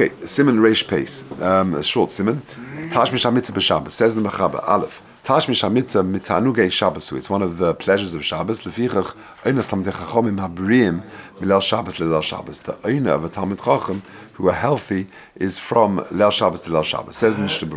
Okay, Siman Reish Peis, a short Siman. Tashmish HaMitzvah b'Shabbos, says the Mechaber, Aleph. Tashmish HaMitzvah mitanugei Shabbos, it's one of the pleasures of Shabbos. Lefichach, Oina Tamid Chachomim Habriim Milel Shabbos Lelel Shabbos. The Oina of a Talmid Chacham who are healthy is from Lel Shabbos to Lel Shabbos. Says the Mishnah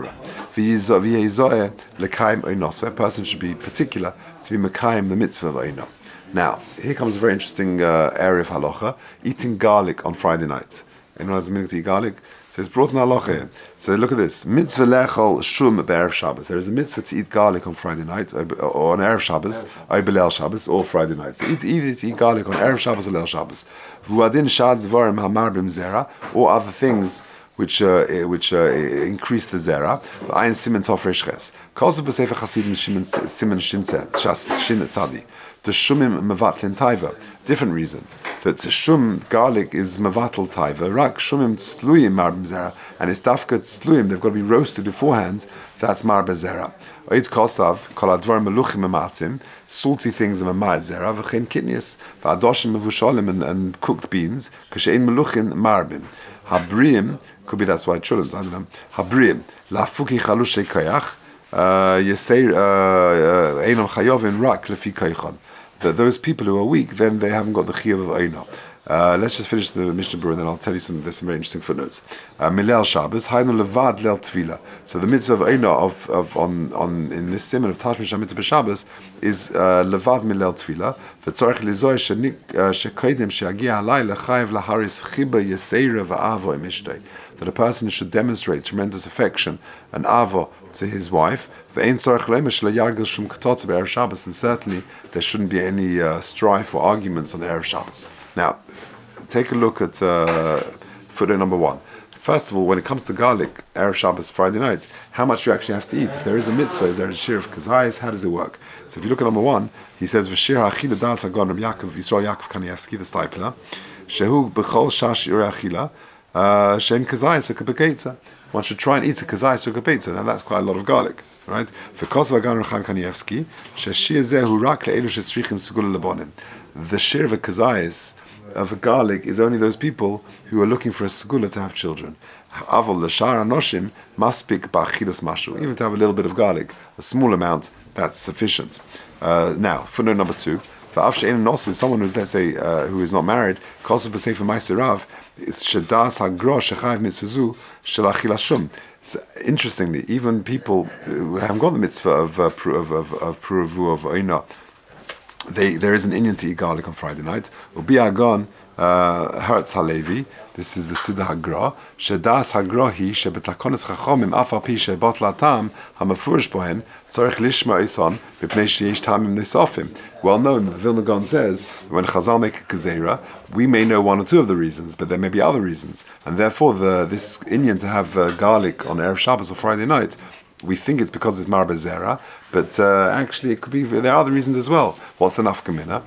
V'yizoeh L'Chaim Oina. So a person should be particular to be Mekayim the mitzvah of Oina. Now, here comes a very interesting area of halacha: eating garlic on Friday night. Anyone has a minute to eat garlic? So it's brought in halacha. So look at this: mitzvah lechol shum be'erev Shabbos. There is a mitzvah to eat garlic on Friday night, or on erev Shabbos, or belel Shabbos, or Friday night. So either to eat garlic on erev Shabbos or belel Shabbos. V'uadin shad dvarim hamarbim zera, or other things which increase the zera. Ayin simen tov reish ches. Kosev b'sefer chasidim simen shinset shas shin tzadi. The shumim mevatlin taiva. Different reason. That shum garlic is mevatel taiva. Rak shumim tzluyim marbim zera, and it's dafka tzluyim. They've got to be roasted beforehand. That's marbe zera. Oid kosav kol advar meluchim mematim. Salty things are memad zera. V'chein kidneys v'adoshim mevushalim and cooked beans. Kashein meluchin marbim. Habriim could be that's why it shouldn't. I don't know. Habriim lafuki chalush shekayach. Yeseir einam chayovin rak lefi kaychon. Those people who are weak, then they haven't got the chiyuv of Oina. Let's just finish the Mishnah Berurah, and then I'll tell you there's some very interesting footnotes. Milel Shabbos, Haynu levad lel tefila. So the mitzvah of Oina on in this simon of Tashmish HaMitzvah b'Shabbos is levad milel tefila. V'tzorich lizoy shekodim sheagia alay lechayev laharis chiba yeseira v'avo imishtei. That a person should demonstrate tremendous affection and avo to his wife. And certainly there shouldn't be any strife or arguments on Erev Shabbos. Now, take a look at footnote number 1. First of all, when it comes to garlic, Erev Shabbos, Friday night, how much you actually have to eat? If there is a mitzvah, is there a shir of kazayis? How does it work? So if you look at number 1, he says, V'shir ha'achila das hagon Rabbi Yisrael Yaakov Kanievsky, the stipler, shehu b'chol shash yurei achila, shem kazayis u'kebeketza. One should try and eat a kazayis u'kebeketza. Now that's quite a lot of garlic. Right? The shir of a kazayis of a garlic is only those people who are looking for a segula to have children. Avol l'shar anoshim maspik ba'achilas mashu. Even to have a little bit of garlic, a small amount, that's sufficient. Now, footnote number 2. Someone who's, let's say, who is not married, kosev b'sefer ma'aser rav, it's shedas hagro shechayev mitzvazu shel achilas shum. So, interestingly, even people who haven't got the mitzvah of puravu of oina, there is an inyan to eat garlic on Friday night. Ubi agon Hertz Halevi. This is the Siddur Hagra. Shedas Hagrohi shebetakonis chachomim afal pi shebot latam hamafurish bohen tzorich lishma ison b'pnei sheyesh tamim nesofim. Well known, the Vilna Gaon says when Chazal make a gezerah, we may know one or two of the reasons, but there may be other reasons, and therefore this inyan to have garlic on Erev Shabbos or Friday night, we think it's because it's marbe zera, but actually it could be there are other reasons as well. What's the nafkamina?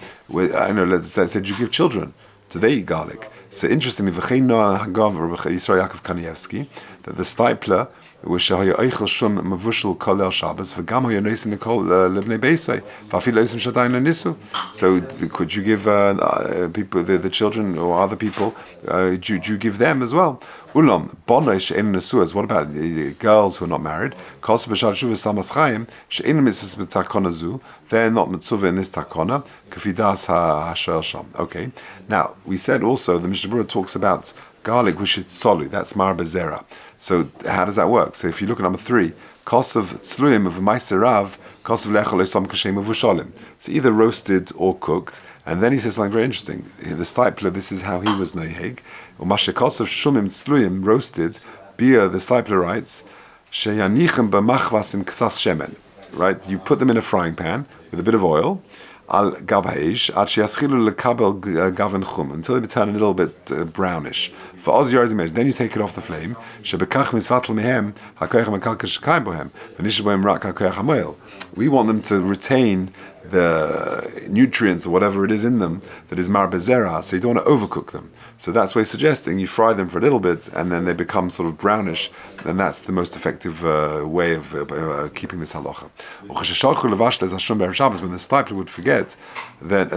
I know. Let's say you give children. Do they eat garlic? So interestingly, Rabbi Yisrael Yaakov Kanievsky, that the stipler was shehaya oichel shum mavushel kol el Shabbos v'gam haya noisin kol lebnei beisai v'afil oisim shadayin lenisu. So could you give people, the children or other people, do you give them as well? Ulam bonai she'en nesuas. What about the girls who are not married? Kosev b'shad shuvas samas Chaim she'en mitzvahs b'takona zu. They're not mitzvah in this takona. Kafidas ha'ashel sham. Okay. Now we said also the Mishnah Berurah talks about garlic which is solu. That's marbe zera. So how does that work? So if you look at number 3, kosev tzluyim of ma'aser rav, kosev lechol esam kashem avushalim. So either roasted or cooked. And then he says something very interesting. The stipler, this is how he was noheg. Umashe kosev shumim tzluyim roasted. Bia, the stipler writes, sheyanichem b'machvasim ksas shemen. Right? You put them in a frying pan with a bit of oil. Al gab ha'esh ad sheyaschilu lekabel gaven chum, until they turn a little bit brownish. Then you take it off the flame. We want them to retain the nutrients or whatever it is in them that is marbe zera, so you don't want to overcook them. So that's why he's suggesting you fry them for a little bit and then they become sort of brownish, and that's the most effective way of keeping this halacha. When the stipler would forget that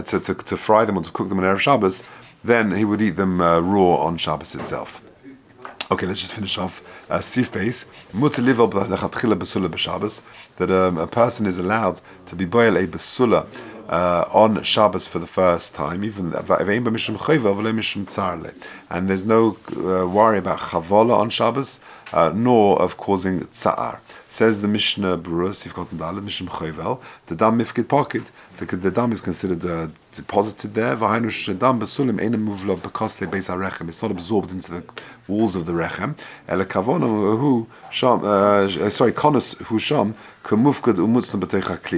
to fry them or to cook them on Erev Shabbos, then he would eat them raw on Shabbos itself. Okay, let's just finish off. Sif base. That a person is allowed to be boil a basula on Shabbos for the first time, even and there's no worry about chavola on Shabbos, nor of causing tsa'ar. Says the Mishnah Berurah, you've gotten Dalet, Mishnah Chovel, the dam mifkid pocket, the dam is considered deposited there. It's not absorbed into the walls of the rechem.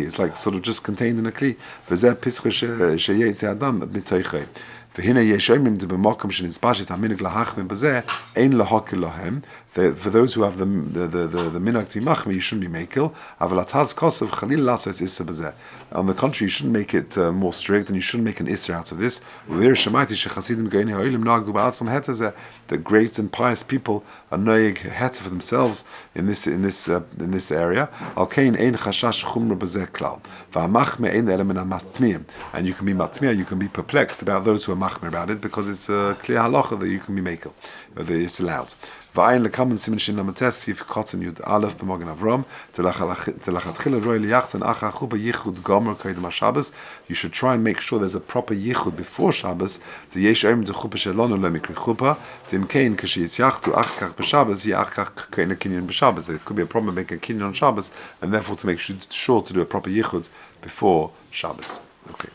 It's like sort of just contained in a kli. For those who have the minhag to be machmir, you shouldn't be makil. On the contrary, you shouldn't make it more strict, and you shouldn't make an isser out of this. The great and pious people are noyeg het for themselves in this area. And you can be matmir, you can be perplexed about those who are machmir about it, because it's a clear halacha that you can be makel, that it's allowed. Va'ayin lekamen siman shin lamates sif cotton yud aleph b'magen avram telachatchila roi liyachten acha chuba yichud gomer koydem haShabbos. You should try and make sure there's a proper yichud before Shabbos. The yesh oim de chupa shelonu lo mikri chupa tim kein kashi yitzachtu achkach b'Shabbos yiachkach kein a kinyan b'Shabbos. There could be a problem making a kinyan on Shabbos, and therefore to make sure to do a proper yichud before Shabbos. Okay.